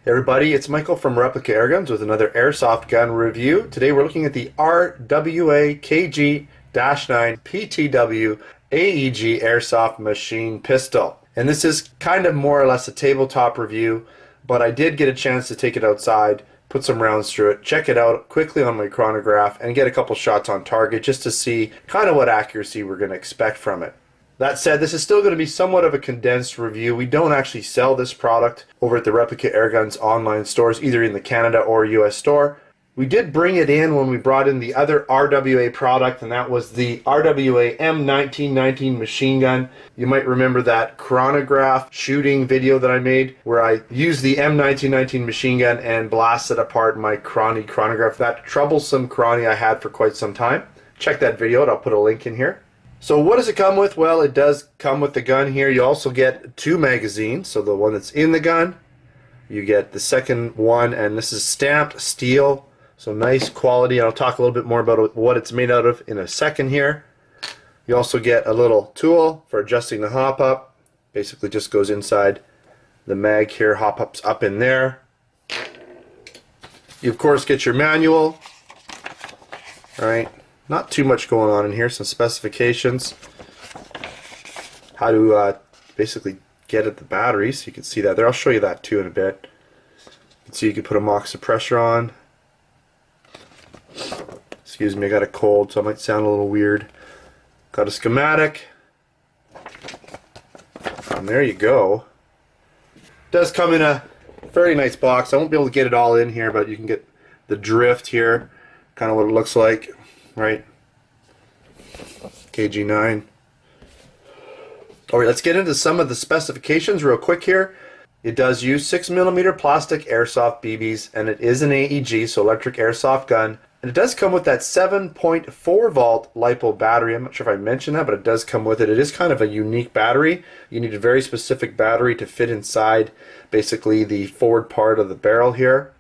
Hey everybody, it's Michael from Replica Airguns with another airsoft gun review. Today we're looking at the RWA KG-9 PTW AEG Airsoft machine pistol. And this is kind of more or less a tabletop review, but I did get a chance to take it outside, put some rounds through it, check it out quickly on my chronograph, and get a couple shots on target just to see kind of what accuracy we're going to expect from it. That said, this is still going to be somewhat of a condensed review. We don't actually sell this product over at the Replica Airguns online stores, either in the Canada or US store. We did bring it in when we brought in the other RWA product, and that was the RWA M1919 machine gun. You might remember that chronograph shooting video that I made where I used the M1919 machine gun and blasted apart my chronograph, that troublesome chrony I had for quite some time. Check that video out, I'll put a link in here. So what does it come with? Well, it does come with the gun here. You also get two magazines. So the one that's in the gun, you get the second one, and this is stamped steel. So nice quality. I'll talk a little bit more about what it's made out of in a second here. You also get a little tool for adjusting the hop up. Basically just goes inside the mag here. Hop up's up in there. You of course get your manual. All right. Not too much going on in here, some specifications, how to basically get at the batteries. You can see that there. I'll show you that too in a bit. You can see you can put a mock suppressor on. Excuse me, I got a cold, so I might sound a little weird. Got a schematic. And there you go. It does come in a very nice box. I won't be able to get it all in here, but you can get the drift here, kind of what it looks like. Right, KG-9. Alright, let's get into some of the specifications real quick here. It does use 6mm plastic airsoft BBs, and it is an AEG, so electric airsoft gun. And it does come with that 7.4 volt LiPo battery. I'm not sure if I mentioned that, but it does come with it. It is kind of a unique battery. You need a very specific battery to fit inside basically the forward part of the barrel here.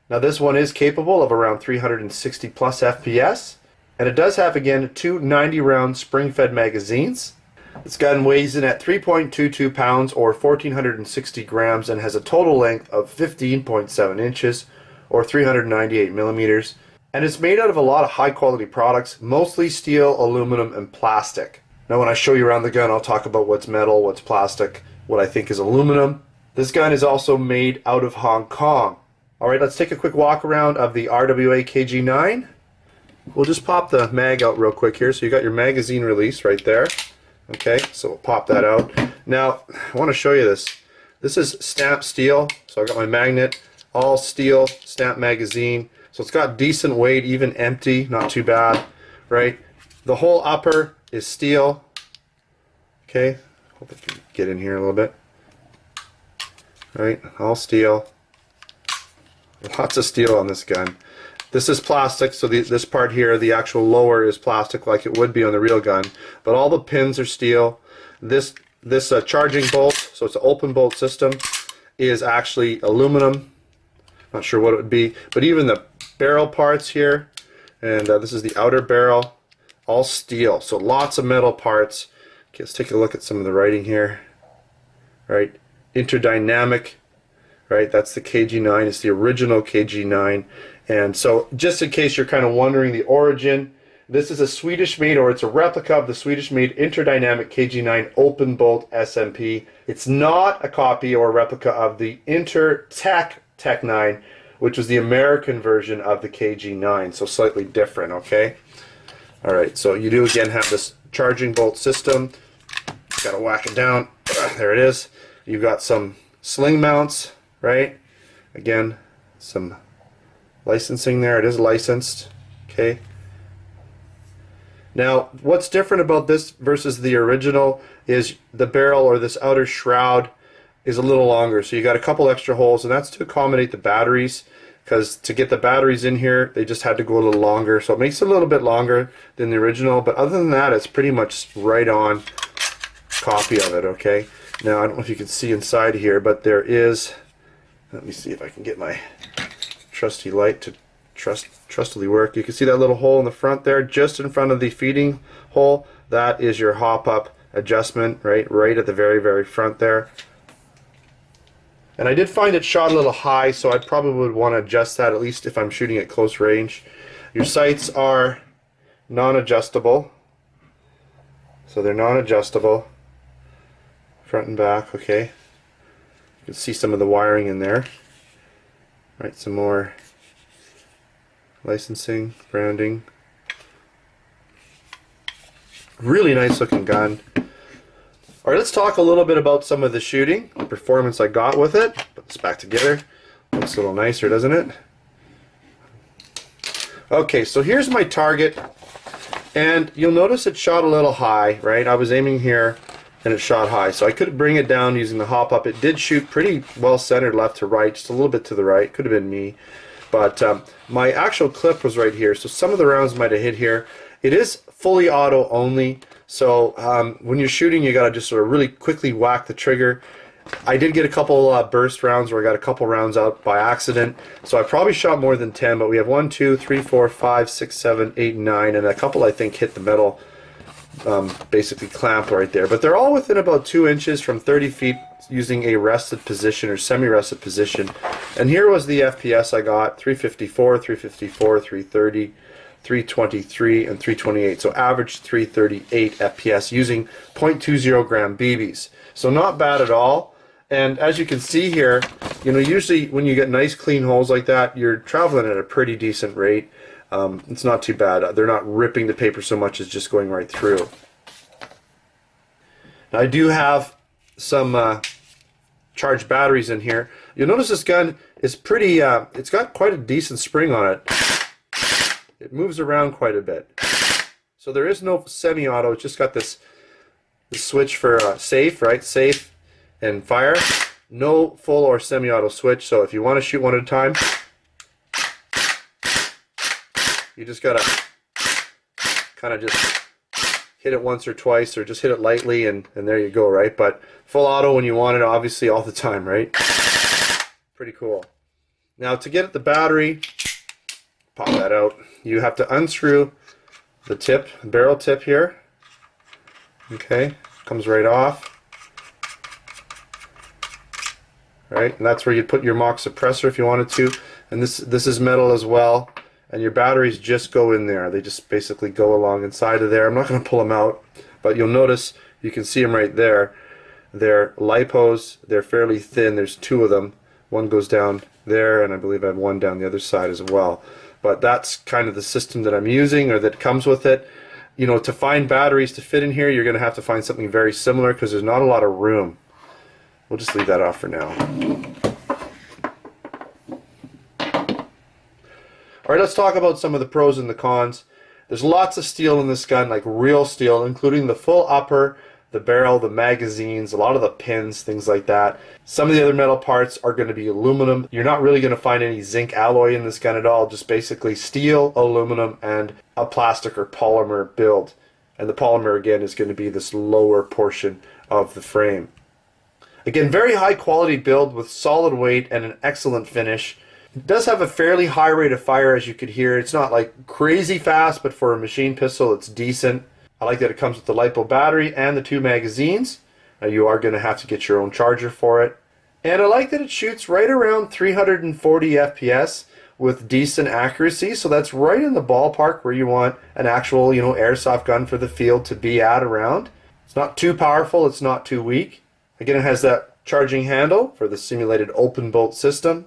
Now this one is capable of around 360 plus FPS. And it does have, again, two 90-round spring-fed magazines. This gun weighs in at 3.22 pounds or 1,460 grams and has a total length of 15.7 inches or 398 millimeters. And it's made out of a lot of high-quality products, mostly steel, aluminum, and plastic. Now when I show you around the gun, I'll talk about what's metal, what's plastic, what I think is aluminum. This gun is also made out of Hong Kong. Alright, let's take a quick walk around of the RWA KG-9. We'll just pop the mag out real quick here. So you got your magazine release right there. Okay, so we'll pop that out. Now, I want to show you this. This is stamped steel. So I got my magnet, all steel, stamped magazine. So it's got decent weight, even empty, not too bad, right? The whole upper is steel. Okay, hope I can get in here a little bit. Right, all steel. Lots of steel on this gun. This is plastic, so this part here, the actual lower, is plastic like it would be on the real gun. But all the pins are steel. This charging bolt, so it's an open bolt system, is actually aluminum. Not sure what it would be. But even the barrel parts here, and this is the outer barrel, all steel. So lots of metal parts. Okay, let's take a look at some of the writing here. Right, Interdynamic. Right, that's the KG-9. It's the original KG-9. And so, just in case you're kind of wondering the origin, this is a Swedish-made, or it's a replica of the Swedish-made Interdynamic KG-9 open bolt SMP. It's not a copy or a replica of the Tech 9, which was the American version of the KG-9, so slightly different, okay? Alright, so you do again have this charging bolt system. Gotta whack it down. There it is. You've got some sling mounts, right? Again, some licensing there. It is licensed. Okay. Now, what's different about this versus the original is the barrel, or this outer shroud, is a little longer. So you got a couple extra holes, and that's to accommodate the batteries, because to get the batteries in here, they just had to go a little longer. So it makes it a little bit longer than the original, but other than that, it's pretty much right on copy of it, okay? Now, I don't know if you can see inside here, but there is, let me see if I can get my trusty light to trustily work. You can see that little hole in the front there, just in front of the feeding hole. That is your hop up adjustment, right at the very front there. And I did find it shot a little high, so I probably would want to adjust that, at least if I'm shooting at close range. Your sights are non-adjustable. So they're non-adjustable. Front and back, okay. You can see some of the wiring in there. Right, some more licensing, branding. Really nice looking gun. Alright, let's talk a little bit about some of the shooting, the performance I got with it. Put this back together. Looks a little nicer, doesn't it? Okay, so here's my target, and you'll notice it shot a little high, right? I was aiming here and it shot high, so I could bring it down using the hop up. It did shoot pretty well centered left to right, just a little bit to the right. Could have been me, but my actual clip was right here, so some of the rounds might have hit here. It is fully auto only, so when you're shooting you gotta just sort of really quickly whack the trigger. I did get a couple burst rounds where I got a couple rounds out by accident, so I probably shot more than 10, but we have 1, 2, 3, 4, 5, 6, 7, 8, 9, and a couple I think hit the metal, basically clamped right there. But they're all within about 2 inches from 30 feet using a rested position or semi-rested position. And here was the FPS I got: 354, 354, 330, 323, and 328. So average 338 FPS using 0.20 gram BBs. So not bad at all. And as you can see here, you know, usually when you get nice clean holes like that, you're traveling at a pretty decent rate. It's not too bad. They're not ripping the paper so much as just going right through. Now I do have some charged batteries in here. You'll notice this gun is pretty, it's got quite a decent spring on it. It moves around quite a bit. So there is no semi-auto, it's just got this switch for safe, right? Safe and fire. No full or semi-auto switch, so if you want to shoot one at a time, you just gotta kind of just hit it once or twice, or just hit it lightly, and there you go, right? But full auto when you want it, obviously, all the time, right? Pretty cool. Now to get at the battery, pop that out, you have to unscrew the tip, barrel tip here. Okay, comes right off. Right, and that's where you put your mock suppressor if you wanted to. And this is metal as well. And your batteries just go in there. They just basically go along inside of there. I'm not going to pull them out, but you'll notice you can see them right there. They're lipos. They're fairly thin. There's 2 of them. One goes down there, and I believe I have one down the other side as well. But that's kind of the system that I'm using, or that comes with it. You know, to find batteries to fit in here, you're going to have to find something very similar because there's not a lot of room. We'll just leave that off for now. Alright, let's talk about some of the pros and the cons. There's lots of steel in this gun, like real steel, including the full upper, the barrel, the magazines, a lot of the pins, things like that. Some of the other metal parts are going to be aluminum. You're not really going to find any zinc alloy in this gun at all, just basically steel, aluminum, and a plastic or polymer build. And the polymer, again, is going to be this lower portion of the frame. Again, very high quality build with solid weight and an excellent finish. It does have a fairly high rate of fire, as you could hear. It's not like crazy fast, but for a machine pistol it's decent. I like that it comes with the LiPo battery and the 2 magazines. Now you are going to have to get your own charger for it. And I like that it shoots right around 340 FPS with decent accuracy, so that's right in the ballpark where you want an actual, you know, airsoft gun for the field to be at around. It's not too powerful, it's not too weak. Again, it has that charging handle for the simulated open bolt system,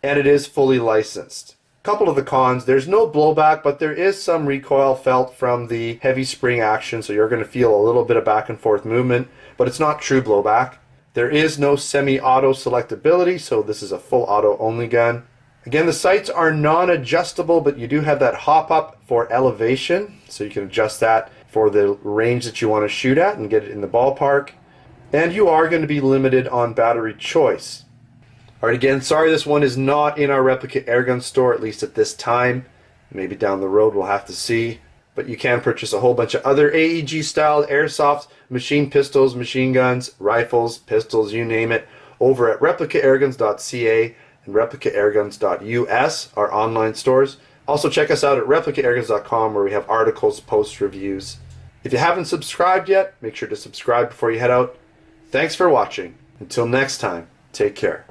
and it is fully licensed. Couple of the cons: there's no blowback, but there is some recoil felt from the heavy spring action, so you're going to feel a little bit of back and forth movement, but it's not true blowback. There is no semi-auto selectability, so this is a full auto only gun. Again, the sights are non-adjustable, but you do have that hop up for elevation, so you can adjust that for the range that you want to shoot at and get it in the ballpark. And you are going to be limited on battery choice. Alright, again, sorry this one is not in our replica airgun store, at least at this time. Maybe down the road we'll have to see. But you can purchase a whole bunch of other AEG style airsoft machine pistols, machine guns, rifles, pistols, you name it, over at replicaairguns.ca and replicaairguns.us, our online stores. Also check us out at replicaairguns.com, where we have articles, posts, reviews. If you haven't subscribed yet, make sure to subscribe before you head out. Thanks for watching. Until next time, take care.